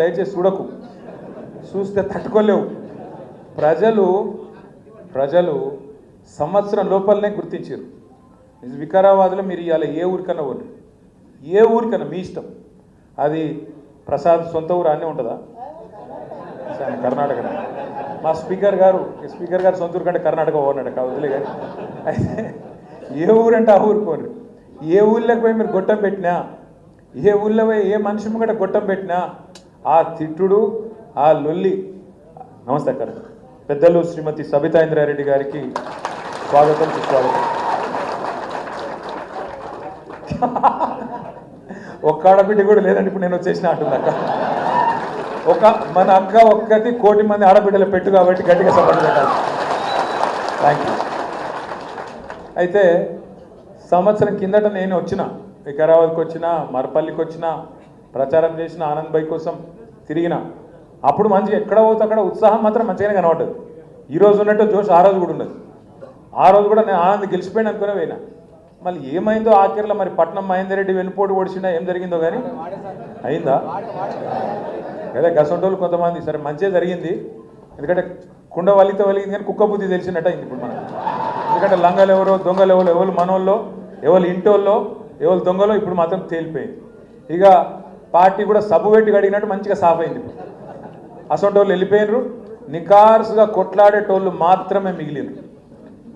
దయచేసి చూడకు, చూస్తే తట్టుకోలేవు. ప్రజలు సంవత్సరం లోపలనే గుర్తించారు. వికారాబాద్లో మీరు ఇవాళ ఏ ఊరికన్నా పోండి, ఏ ఊరికన్నా మీ ఇష్టం. అది ప్రసాద్ సొంత ఊరు అన్నీ ఉంటుందా? కర్ణాటక. మా స్పీకర్ గారు సొంత ఊరు కంటే కర్ణాటక పోన్నాడు వదిలే. కానీ అయితే ఏ ఊరంటే ఆ ఊరికి పోండి. ఏ ఊళ్ళకి పోయి మీరు గొట్టం పెట్టినా, ఏ ఊళ్ళో పోయి ఏ మనిషి ముంగట గొట్టం పెట్టినా ఆ తిట్టుడు, ఆ లొల్లి. నమస్తే అక్కడ పెద్దలు శ్రీమతి సబితా ఇంద్రారెడ్డి గారికి స్వాగతం, సుస్వాగతం. ఒక్క ఆడబిడ్డ కూడా లేదండి, ఇప్పుడు నేను వచ్చేసిన అంటుంది అక్క. మన అక్క ఒక్కటి 1 కోటి మంది ఆడబిడ్డలు పెట్టు కాబట్టి గట్టిగా సపోర్ట్ పెట్టాలి. Thank you. అయితే సంవత్సరం కిందట నేను వచ్చిన, వికారాబాద్కి వచ్చిన, మరపల్లికి వచ్చిన, ప్రచారం చేసిన, ఆనంద్ భాయ్ కోసం తిరిగిన. అప్పుడు మంచిగా ఎక్కడ పోతే అక్కడ ఉత్సాహం మాత్రం మంచిగానే కనబడ్డది. ఈరోజు ఉన్నట్టు జోష్ ఆ రోజు కూడా ఉన్నది. ఆ రోజు కూడా నేను ఆనంద్ గెలిచిపోయిన అనుకునే పోయినా. మళ్ళీ ఏమైందో ఆఖరిలో మరి పట్నం మహేందర్ రెడ్డి వెన్నుపోటు ఓడిచినా ఏం జరిగిందో కానీ అయిందా కదా. గసంటోళ్ళు కొంతమంది సరే మంచిగా జరిగింది, ఎందుకంటే కుండ వలితే వలిగింది కానీ కుక్క బుద్ధి తెలిసినట్టు అయింది ఇప్పుడు మనం. ఎందుకంటే లంగలు ఎవరో దొంగలు ఎవరు మనోళ్ళో, ఎవరు ఇంటోళ్ళో, ఎవరు దొంగలో ఇప్పుడు మాత్రం తేలిపోయింది. ఇక పార్టీ కూడా సబ్బు పెట్టి కడిగినట్టు మంచిగా సాఫ్ అయింది. ఇప్పుడు అసంటోళ్ళు వెళ్ళిపోయినరు, నికార్సుగా కొట్లాడేటోళ్ళు మాత్రమే మిగిలినరు.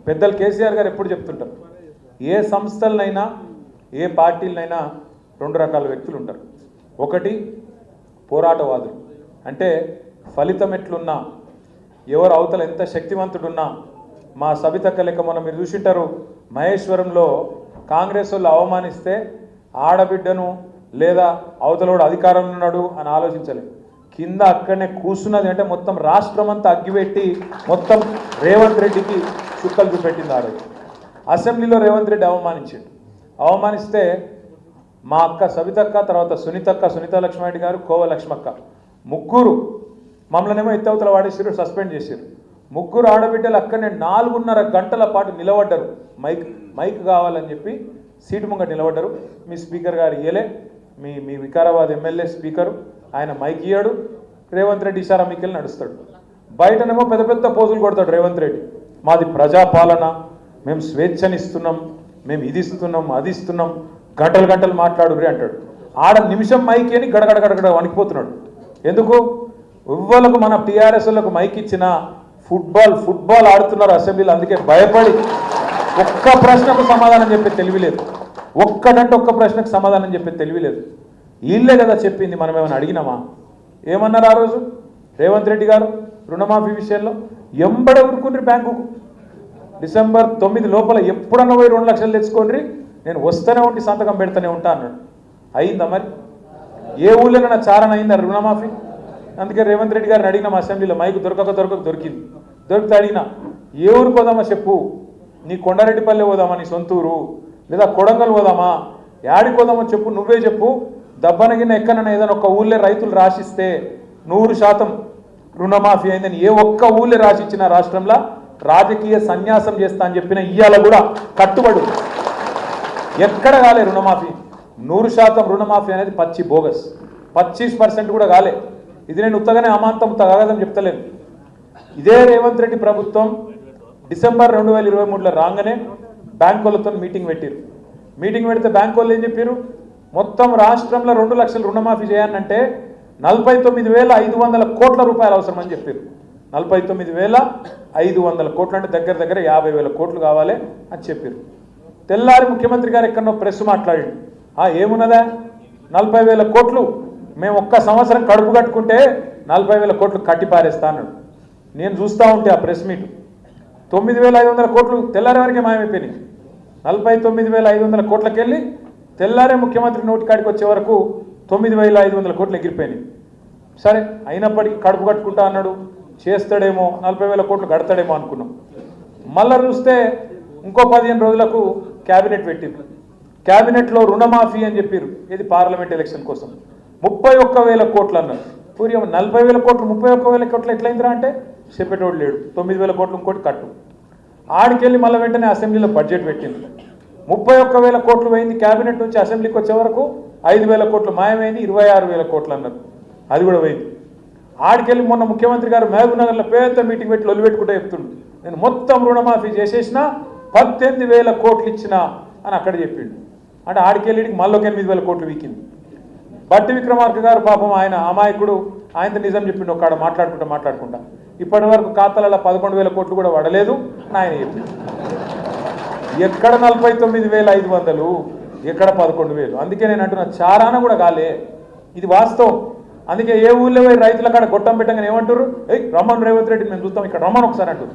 పెద్దలు కేసీఆర్ గారు ఎప్పుడు చెప్తుంటారు, ఏ సంస్థలనైనా ఏ పార్టీలనైనా 2 రకాల వ్యక్తులు ఉంటారు. ఒకటి పోరాటవాదులు, అంటే ఫలితం ఎట్లున్నా, ఎవరు అవతల ఎంత శక్తివంతుడున్నా. మా సబితక్క లెక్క మొన్న మీరు చూసింటారు, మహేశ్వరంలో కాంగ్రెస్ వాళ్ళు అవమానిస్తే ఆడబిడ్డను లేదా అవతలోడు అధికారంలో ఉన్నాడు అని ఆలోచించలేదు. కింద అక్కడనే కూర్చున్నది అంటే మొత్తం రాష్ట్రం అంతా అగ్గిపెట్టి మొత్తం రేవంత్ రెడ్డికి చుక్కలు చూపెట్టింది. ఆ రోజు అసెంబ్లీలో రేవంత్ రెడ్డి అవమానిస్తే మా అక్క సబితక్క, తర్వాత సునీతా లక్ష్మారెడ్డి గారు, కోవ లక్ష్మక్క, ముగ్గురు మమ్మల్నేమో ఎత్తవతల వాడేసారు, సస్పెండ్ చేశారు. ముగ్గురు ఆడబిడ్డలు అక్కడనే 4.5 గంటల పాటు నిలబడ్డారు. మైక్ కావాలని చెప్పి సీటు ముంగట నిలబడ్డారు. మీ స్పీకర్ గారు ఇయ్యలే, మీ వికారాబాద్ ఎమ్మెల్యే స్పీకరు ఆయన మైక్ ఇయ్యాడు. రేవంత్ రెడ్డి ఇషారా మీకెళ్ళి నడుస్తాడు. బయటనేమో పెద్ద పెద్ద పోజులు కొడతాడు రేవంత్ రెడ్డి. మాది ప్రజాపాలన, మేము స్వేచ్ఛనిస్తున్నాం, మేము ఇది ఇస్తున్నాం, అది ఇస్తున్నాం, గంటలు మాట్లాడు రే అంటాడు. ఆడ నిమిషం మైక్ అని గడగడ వణికిపోతున్నాడు. ఎందుకు? ఇవ్వలకు మన టీఆర్ఎస్ వాళ్ళకు మైక్ ఇచ్చిన ఫుట్బాల్ ఆడుతున్నారు అసెంబ్లీలో. అందుకే భయపడి ఒక్క ప్రశ్నకు సమాధానం చెప్పే తెలివిలేదు. ఒక్క ప్రశ్నకు సమాధానం చెప్పే తెలివిలేదు. వీళ్ళే కదా చెప్పింది, మనం ఏమైనా అడిగినామా? ఏమన్నారు ఆ రోజు రేవంత్ రెడ్డి గారు రుణమాఫీ విషయంలో? ఎంబడే ఊరుకుండ్రి బ్యాంకుకు. డిసెంబర్ 9 లోపల ఎప్పుడన్నా పోయి 2 లక్షలు తెచ్చుకోండి, నేను వస్తూనే ఉండి సంతకం పెడతానే ఉంటా అన్నాడు. అయిందా మరి? ఏ ఊళ్ళోనైనా చారణ అయిందా రుణమాఫీ? అందుకే రేవంత్ రెడ్డి గారిని అడిగినాం అసెంబ్లీలో, మైకు దొరికింది. దొరికితే అడిగినా, ఏ ఊరు పోదామా చెప్పు, నీ కొండారెడ్డిపల్లె పోదామా, నీ సొంతూరు, లేదా కొడంగల్ పోదామా, యాడికి పోదామో చెప్పు, నువ్వే చెప్పు. దబ్బనగిన ఎక్కడైనా ఏదైనా ఒక ఊళ్ళే రైతులు రాసిస్తే 100% రుణమాఫీ అయిందని ఏ ఒక్క ఊళ్ళే రాసిచ్చిన రాష్ట్రంలో రాజకీయ సన్యాసం చేస్తా అని చెప్పిన ఇయ్యాల కూడా కట్టుబడి ఎక్కడ కాలే రుణమాఫీ. 100% రుణమాఫీ అనేది పచ్చి బోగస్. 25% కూడా కాలే. ఇది నేను ఉత్తగానే అమాంతం తగదని చెప్తలేను. ఇదే రేవంత్ రెడ్డి ప్రభుత్వం డిసెంబర్ 2023లో రాగానే బ్యాంకులతో మీటింగ్ పెట్టారు. మీటింగ్ పెడితే బ్యాంకు వాళ్ళు ఏం చెప్పారు, మొత్తం రాష్ట్రంలో 2 లక్షలు రుణమాఫీ చేయాలంటే 49,500 కోట్ల రూపాయలు అవసరం అని చెప్పారు. 49,500 కోట్లు అంటే దగ్గర 50,000 కోట్లు కావాలి అని చెప్పారు. తెల్లారి ముఖ్యమంత్రి గారు ఎక్కడో ప్రెస్ మాట్లాడి, ఏమున్నదా 40,000 కోట్లు మేము ఒక్క సంవత్సరం కడుపు కట్టుకుంటే 40,000 కోట్లు కట్టి పారేస్తా అన్నాడు. నేను చూస్తూ ఉంటే ఆ ప్రెస్ మీట్ 9,500 కోట్లు తెల్లారి వరకే మాయమైపోయినాయి. 49,500 కోట్లకి వెళ్ళి తెల్లారే ముఖ్యమంత్రి నోటి కాడికి వచ్చే వరకు 9,500 కోట్లు ఎగిరిపోయినాయి. సరే అయినప్పటికీ కడుపు కట్టుకుంటా అన్నాడు, చేస్తాడేమో, 40,000 కోట్లు కడతాడేమో అనుకున్నాం. మళ్ళా చూస్తే ఇంకో 15 రోజులకు క్యాబినెట్ పెట్టింది. క్యాబినెట్లో రుణమాఫీ అని చెప్పారు. ఇది పార్లమెంట్ ఎలక్షన్ కోసం 31,000 కోట్లు అన్నారు. పూర్యం 40,000 కోట్లు 31,000 కోట్లు ఎట్లయిందిరా అంటే చెప్పేటోడు లేడు. 9,000 కోట్లు ఇంకోటి కట్టు. ఆడికెళ్ళి మళ్ళీ వెంటనే అసెంబ్లీలో బడ్జెట్ పెట్టింది. 31,000 కోట్లు పోయింది క్యాబినెట్ నుంచి అసెంబ్లీకి వచ్చే వరకు 5,000 కోట్లు మాయమైంది, 26,000 కోట్లు అన్నారు. అది కూడా పోయింది. ఆడికెళ్ళి మొన్న ముఖ్యమంత్రి గారు మహబూబ్ నగర్లో పెద్ద మీటింగ్ పెట్టి లొల్లి పెట్టుకుంటే చెప్తుండు, నేను మొత్తం రుణమాఫీ చేసేసిన 18,000 కోట్లు ఇచ్చిన అని అక్కడ చెప్పిండు. అంటే ఆడికెళ్ళిడికి మళ్ళీ 8,000 కోట్లు వీకింది. బట్టి విక్రమార్క గారు పాపం ఆయన అమాయకుడు, ఆయనతో నిజం చెప్పిండు ఒక్కడ మాట్లాడుకుంటా ఇప్పటి వరకు ఖాతాలలో 11,000 కోట్లు కూడా పడలేదు అని ఆయన చెప్పిండు. ఎక్కడ 49,500, ఎక్కడ 11,000. అందుకే నేను అంటున్నా చారాన కూడా కాలే, ఇది వాస్తవం. అందుకే ఏ ఊళ్ళో పోయి రైతుల కాడ గొట్టం పెట్టగానే ఏమంటారు, రమ్మన్ రేవంత్ రెడ్డి మేము చూస్తాం, ఇక్కడ రమ్మని ఒకసారి అంటారు.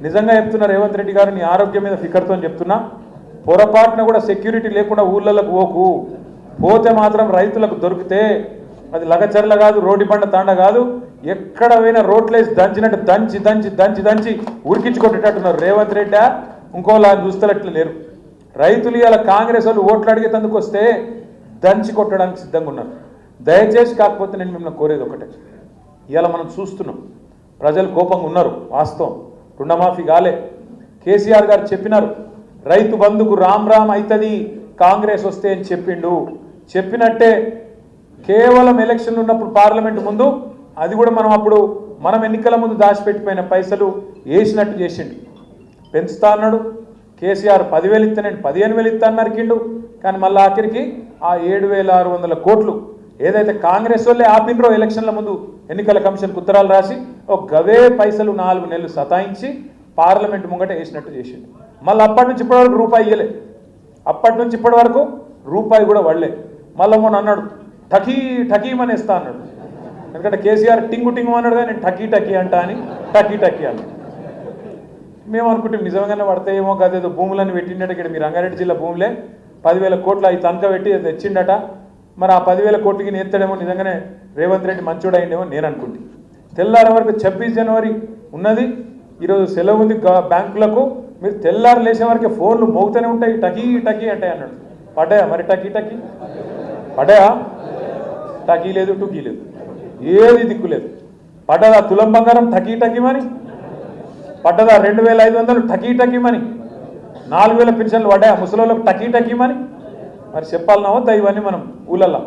నిజంగా చెప్తున్నా రేవంత్ రెడ్డి గారు, నీ ఆరోగ్యం మీద ఫికర్తో చెప్తున్నా, పొరపాటున కూడా సెక్యూరిటీ లేకుండా ఊళ్ళకు పోతే మాత్రం రైతులకు దొరికితే అది లగచర్ల కాదు, రోడ్డు బండ తాండ కాదు, ఎక్కడ పోయినా రోడ్లేసి దంచినట్టు దంచి దంచి దంచి దంచి ఉరికించుకొట్టేటట్టున్నారు. రేవంత్ రెడ్డి ఇంకోలా చూస్తలట్లు లేరు. రైతులు ఇలా కాంగ్రెస్ వాళ్ళు ఓట్లు అడిగేందుకు వస్తే దంచి కొట్టడానికి సిద్ధంగా ఉన్నారు. దయచేసి కాకపోతే నేను మిమ్మల్ని కోరేది ఒకటే, ఇవాళ మనం చూస్తున్నాం ప్రజలు కోపంగా ఉన్నారు, వాస్తవం. రుణమాఫీ కాలే, కేసీఆర్ గారు చెప్పినారు రైతు బంధుకు రామ్ అవుతుంది కాంగ్రెస్ వస్తే అని చెప్పిండు. చెప్పినట్టే కేవలం ఎలక్షన్లు ఉన్నప్పుడు పార్లమెంట్ ముందు అది కూడా మనం ఎన్నికల ముందు దాచిపెట్టిపోయిన పైసలు వేసినట్టు చేసిండు. పెంచుతా అన్నాడు కేసీఆర్, 10,000 ఇస్తే నేను 15,000 ఇస్తా అన్నరికిండు. కానీ మళ్ళీ ఆఖరికి ఆ 7,600 కోట్లు ఏదైతే కాంగ్రెస్ వాళ్ళే ఆపినరో ఎలక్షన్ల ముందు ఎన్నికల కమిషన్కు ఉత్తరాలు రాసి ఒక గవే పైసలు 4 నెలలు సతాయించి పార్లమెంట్ ముంగట వేసినట్టు చేసిండు. మళ్ళీ అప్పటి నుంచి ఇప్పటి వరకు రూపాయి ఇయ్యలే, అప్పటి నుంచి ఇప్పటి వరకు రూపాయి కూడా వడలే. మళ్ళీ మొన్న అన్నాడు ఠకీమని ఇస్తా అన్నాడు. ఎందుకంటే కేసీఆర్ టింగు అన్నాడు కానీ నేను టకీ అంటా అని టకీ అన్నాడు. మేము అనుకుంటే నిజంగానే పడతాయేమో, కదేదో భూములను పెట్టిండట. ఇక్కడ మీ రంగారెడ్డి జిల్లా భూములే 10,000 కోట్లు అవి తనక పెట్టి తెచ్చిండట. మరి ఆ 10,000 కోట్లకి నేర్తాడేమో, నిజంగానే రేవంత్ రెడ్డి మంచోడు అయిందేమో నేను అనుకుంటే. తెల్లారి వరకు 26 జనవరి ఉన్నది, ఈరోజు సెలవు ఉంది బ్యాంకులకు. మీరు తెల్లారు లేచే వరకే ఫోన్లు మోగుతూనే ఉంటాయి, టకీ అంటాయి అన్నాడు. పడ్డాయా మరి టకీ పడ్డాయా? టకీ లేదు, టుకీ లేదు, ఏది దిక్కు లేదు. పడ్డదా తులం బంగారం టకీ మని? పడ్డదా 2,500 టకీ మని? 4,000 పెన్షన్లు పడ్డాయా ముసలోళ్ళకు టకీ మని? మరి చెప్పాలన్నా వద్దా ఇవన్నీ మనం ఊళ్ళల్లో?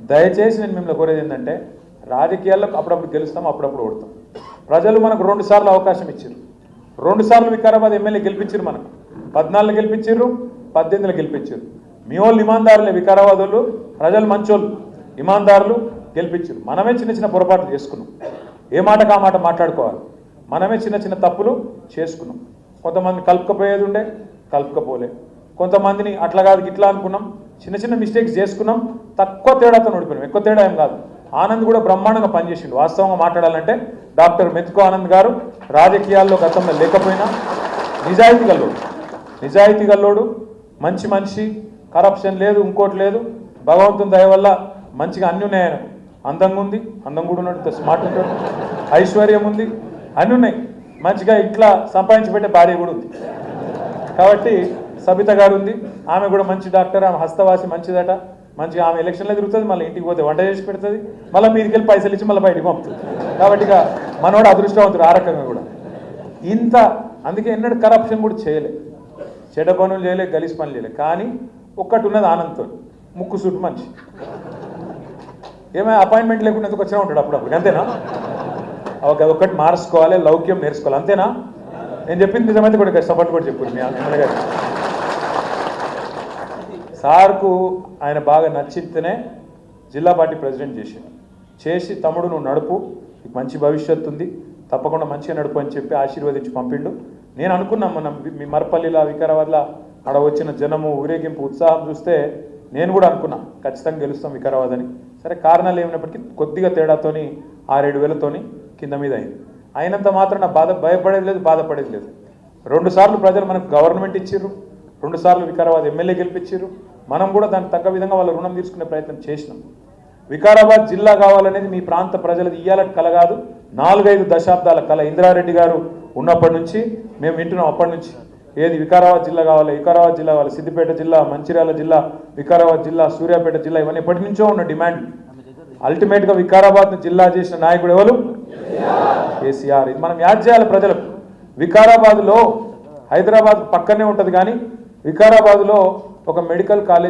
దయచేసి నేను మిమ్మల్ని కోరేది ఏంటంటే, రాజకీయాల్లో అప్పుడప్పుడు గెలుస్తాం, అప్పుడప్పుడు ఓడతాం. ప్రజలు మనకు 2 సార్లు అవకాశం ఇచ్చారు. 2 సార్లు వికారాబాద్ ఎమ్మెల్యే గెలిపించారు. మనకు 14 గెలిపించారు, 18 గెలిపించారు. మీ వాళ్ళు ఇమాందారులే, వికారాబాద్ వాళ్ళు ప్రజలు మంచోళ్ళు, ఇమాందారులు గెలిపించారు. మనమే చిన్న పొరపాట్లు చేసుకున్నాం, ఏ మాటకు ఆ మాట మాట్లాడుకోవాలి. మనమే చిన్న తప్పులు చేసుకున్నాం. కొంతమంది కలుపుకపోయేది ఉండే, కలుపుకపోలే. కొంతమందిని అట్లా కాదు ఇట్లా అనుకున్నాం, చిన్న మిస్టేక్స్ చేసుకున్నాం. తక్కువ తేడాతో ఓడిపోయినాం, ఎక్కువ తేడా ఏం కాదు. ఆనంద్ కూడా బ్రహ్మాండంగా పనిచేసిండు. వాస్తవంగా మాట్లాడాలంటే డాక్టర్ మెతుకు ఆనంద్ గారు రాజకీయాల్లో గతంలో లేకపోయినా నిజాయితీ గల్లోడు, మంచి మనిషి, కరప్షన్ లేదు, ఇంకోటి లేదు. భగవంతుని దయ వల్ల మంచిగా అన్నీ ఉన్నాయి. ఆయన అందంగా ఉంది, అందం కూడా ఉన్నాడు, స్మార్ట్ ఉంటాడు, ఐశ్వర్యం ఉంది, అన్నీ ఉన్నాయి. మంచిగా ఇట్లా సంపాదించి పెట్టే భార్య కూడా ఉంది. కాబట్టి సబిత గారు ఉంది, ఆమె కూడా మంచి డాక్టర్, ఆమె హస్తవాసి మంచిదట. మంచిగా ఆమె ఎలక్షన్లో తిరుగుతుంది, మళ్ళీ ఇంటికి పోతే వంట చేసి పెడుతుంది, మళ్ళీ మీదికి వెళ్ళి పైసలు ఇచ్చి మళ్ళీ బయటికి పంపుతుంది. కాబట్టి ఇక మనోడు అదృష్టవంతుడు ఆ రకంగా కూడా. అందుకే ఎన్నడూ కరప్షన్ కూడా చేయలే, చెడ్డ పనులు చేయలే, గలీజ్ పనులు చేయలే. కానీ ఒక్కటి ఉన్నది ఆనంద్తో, ముక్కు సూటు మనిషి. ఏమైనా అపాయింట్మెంట్ లేకుండా ఎందుకు వచ్చినా ఉంటాడు అప్పుడప్పుడు, అంతేనా? అదొక్కటి మార్చుకోవాలి, లౌక్యం నేర్చుకోవాలి, అంతేనా? నేను చెప్పింది నిజమైతే కూడా కష్టపడి కూడా చెప్పు మీ ఎమ్మెల్యే గారు. సార్కు ఆయన బాగా నచ్చితేనే జిల్లా పార్టీ ప్రెసిడెంట్ చేసి తమ్ముడు నువ్వు నడుపు, నీకు మంచి భవిష్యత్తు ఉంది, తప్పకుండా మంచిగా నడుపు అని చెప్పి ఆశీర్వదించి పంపిండు. నేను అనుకున్నాం మనం మీ మరపల్లిలో వికారాబాద్లో ఆడ వచ్చిన జనము ఊరేగింపు ఉత్సాహం చూస్తే నేను కూడా అనుకున్నా ఖచ్చితంగా గెలుస్తాం వికారాబాద్ అని. సరే కారణాలు ఏమైనప్పటికీ కొద్దిగా తేడాతోని 6-7 కింద మీద అయింది. అయినంత మాత్రం భయపడేది లేదు, బాధపడేది లేదు. 2 సార్లు ప్రజలు మనకు గవర్నమెంట్ ఇచ్చిర్రు, 2 సార్లు వికారాబాద్ ఎమ్మెల్యే గెలిపించారు. మనం కూడా దానికి తగ్గ విధంగా వాళ్ళ రుణం తీసుకునే ప్రయత్నం చేసినాం. వికారాబాద్ జిల్లా కావాలనేది మీ ప్రాంత ప్రజలది ఇయ్యాలటి కల కాదు, 4-5 దశాబ్దాల కల. ఇందిరారెడ్డి గారు ఉన్నప్పటి నుంచి మేము వింటున్నాం, అప్పటి నుంచి ఏది వికారాబాద్ జిల్లా కావాలి, వికారాబాద్ జిల్లా కావాలి, సిద్దిపేట జిల్లా, మంచిర్యాల జిల్లా, వికారాబాద్ జిల్లా, సూర్యాపేట జిల్లా, ఇవన్నీ ఎప్పటి నుంచో ఉన్న డిమాండ్. అల్టిమేట్గా వికారాబాద్ను జిల్లా చేసిన నాయకుడు ఎవరు? కేసీఆర్. ఇది మనం యాద్ చేయాలి ప్రజలకు. వికారాబాద్లో హైదరాబాద్ పక్కనే ఉంటుంది, కానీ వికారాబాద్లో ఒక మెడికల్ కాలేజ్